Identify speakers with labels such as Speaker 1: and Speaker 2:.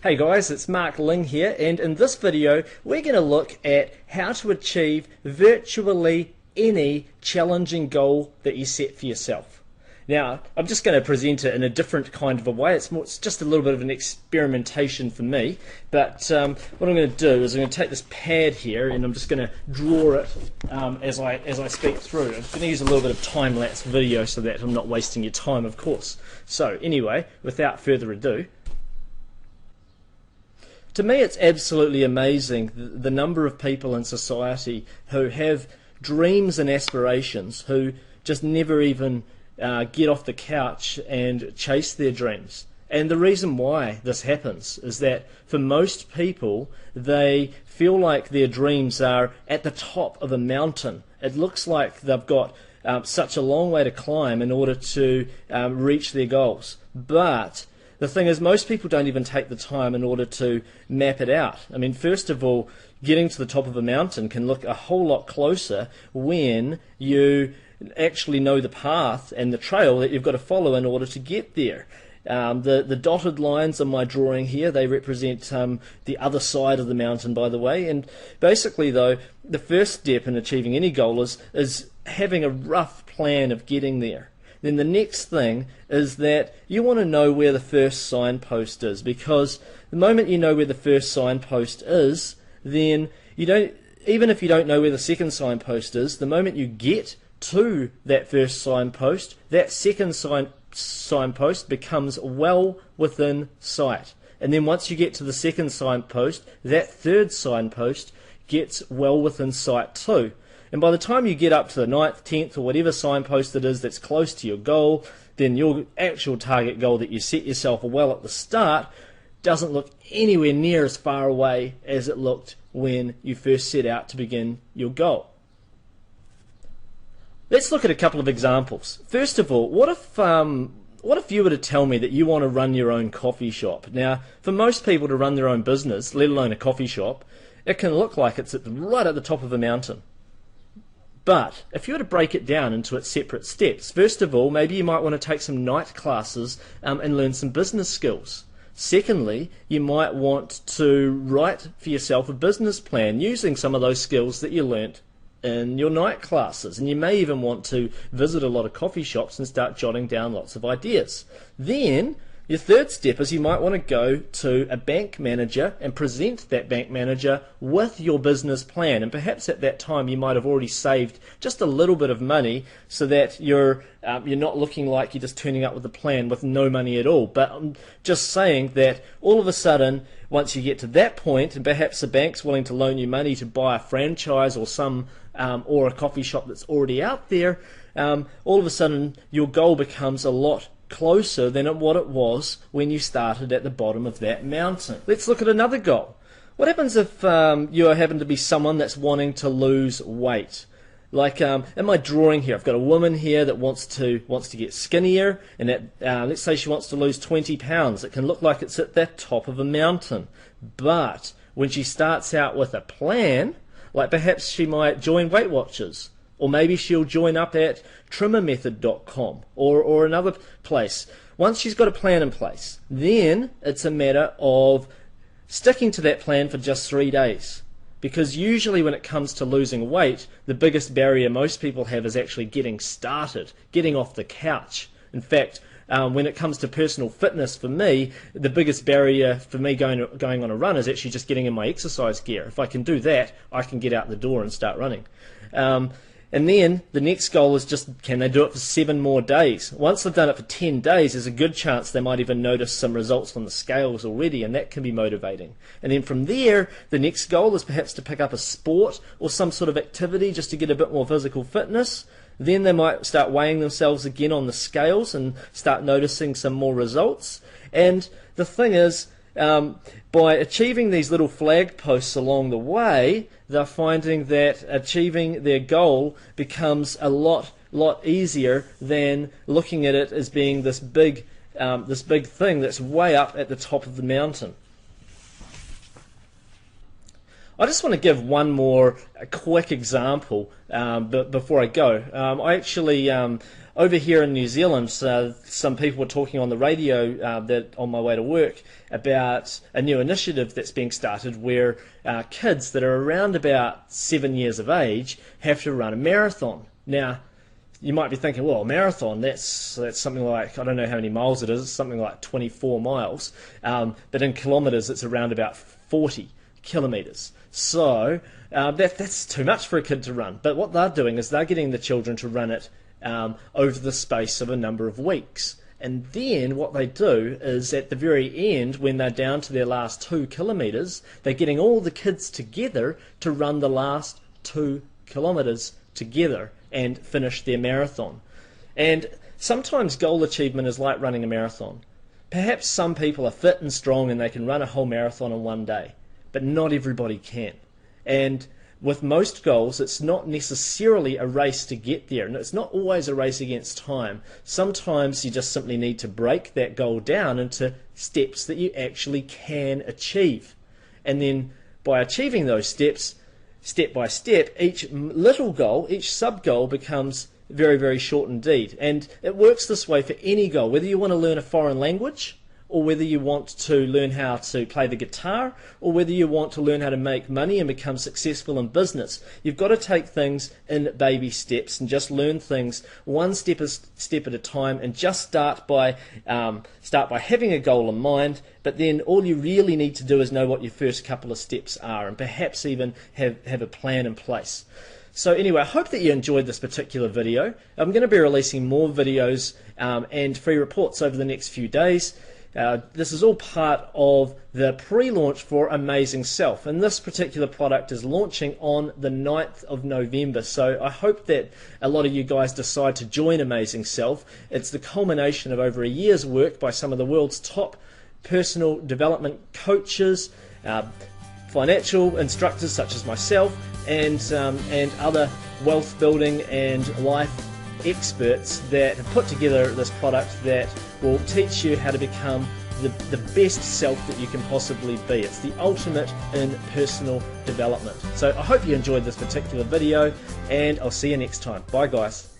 Speaker 1: Hey guys, it's Mark Ling here, and in this video we're going to look at how to achieve virtually any challenging goal that you set for yourself. Now, I'm just going to present it in a different kind of a way. It's just a little bit of an experimentation for me, but what I'm going to do is I'm going to take this pad here and I'm just going to draw it as I speak through. I'm going to use a little bit of time-lapse video so that I'm not wasting your time, of course. So anyway, without further ado, to me, it's absolutely amazing the number of people in society who have dreams and aspirations who just never even get off the couch and chase their dreams. And the reason why this happens is that for most people, they feel like their dreams are at the top of a mountain. It looks like they've got such a long way to climb in order to reach their goals. But the thing is, most people don't even take the time in order to map it out. I mean, first of all, getting to the top of a mountain can look a whole lot closer when you actually know the path and the trail that you've got to follow in order to get there. The dotted lines on my drawing here, they represent the other side of the mountain, by the way. And basically, though, the first step in achieving any goal is having a rough plan of getting there. Then the next thing is that you want to know where the first signpost is, because the moment you know where the first signpost is, then you don't, even if you don't know where the second signpost is, the moment you get to that first signpost, that second signpost becomes well within sight. And then once you get to the second signpost, that third signpost gets well within sight too. And by the time you get up to the 9th, 10th, or whatever signpost it is that's close to your goal, then your actual target goal that you set yourself well at the start doesn't look anywhere near as far away as it looked when you first set out to begin your goal. Let's look at a couple of examples. First of all, what if you were to tell me that you want to run your own coffee shop? Now, for most people to run their own business, let alone a coffee shop, it can look like it's right at the top of a mountain. But if you were to break it down into its separate steps, first of all, maybe you might want to take some night classes and learn some business skills. Secondly, you might want to write for yourself a business plan using some of those skills that you learnt in your night classes. And you may even want to visit a lot of coffee shops and start jotting down lots of ideas. Then your third step is you might want to go to a bank manager and present that bank manager with your business plan. And perhaps at that time you might have already saved just a little bit of money so that you're not looking like you're just turning up with a plan with no money at all. But I'm just saying that all of a sudden, once you get to that point, and perhaps the bank's willing to loan you money to buy a franchise or or a coffee shop that's already out there, all of a sudden your goal becomes a lot closer than what it was when you started at the bottom of that mountain. Let's look at another goal. What happens if you happen to be someone that's wanting to lose weight? Like in my drawing here, I've got a woman here that wants to get skinnier, and let's say she wants to lose 20 pounds. It can look like it's at the top of a mountain. But when she starts out with a plan, like perhaps she might join Weight Watchers, or maybe she'll join up at trimmermethod.com or another place. Once she's got a plan in place, then it's a matter of sticking to that plan for just 3 days. Because usually when it comes to losing weight, the biggest barrier most people have is actually getting started, getting off the couch. In fact, when it comes to personal fitness, for me, the biggest barrier for me going on a run is actually just getting in my exercise gear. If I can do that, I can get out the door and start running. And then the next goal is just, can they do it for 7 more days? Once they've done it for 10 days, there's a good chance they might even notice some results on the scales already, and that can be motivating. And then from there, the next goal is perhaps to pick up a sport or some sort of activity just to get a bit more physical fitness. Then they might start weighing themselves again on the scales and start noticing some more results. And the thing is, by achieving these little flag posts along the way, they're finding that achieving their goal becomes a lot easier than looking at it as being this big thing that's way up at the top of the mountain. I just want to give one more quick example before I go. I actually over here in New Zealand, some people were talking on the radio that on my way to work about a new initiative that's being started where kids that are around about 7 years of age have to run a marathon. Now, you might be thinking, well, a marathon, that's something like, I don't know how many miles it is, it's something like 24 miles, but in kilometres it's around about 40 kilometres. So that's too much for a kid to run. But what they're doing is they're getting the children to run it over the space of a number of weeks. And then what they do is at the very end, when they're down to their last 2 kilometres, they're getting all the kids together to run the last 2 kilometres together and finish their marathon. And sometimes goal achievement is like running a marathon. Perhaps some people are fit and strong and they can run a whole marathon in one day, but not everybody can. And with most goals, it's not necessarily a race to get there, and it's not always a race against time. Sometimes you just simply need to break that goal down into steps that you actually can achieve. And then by achieving those steps, step by step, each little goal, each sub-goal becomes very, very short indeed. And it works this way for any goal, whether you want to learn a foreign language, or whether you want to learn how to play the guitar, or whether you want to learn how to make money and become successful in business. You've got to take things in baby steps and just learn things one step at a time, and just start by having a goal in mind. But then all you really need to do is know what your first couple of steps are, and perhaps even have a plan in place. So anyway, I hope that you enjoyed this particular video. I'm going to be releasing more videos and free reports over the next few days. This is all part of the pre-launch for Amazing Self, and this particular product is launching on the 9th of November, so I hope that a lot of you guys decide to join Amazing Self. It's the culmination of over a year's work by some of the world's top personal development coaches, financial instructors such as myself, and other wealth building and life experts that have put together this product that will teach you how to become the best self that you can possibly be. It's the ultimate in personal development. So I hope you enjoyed this particular video, and I'll see you next time. Bye guys.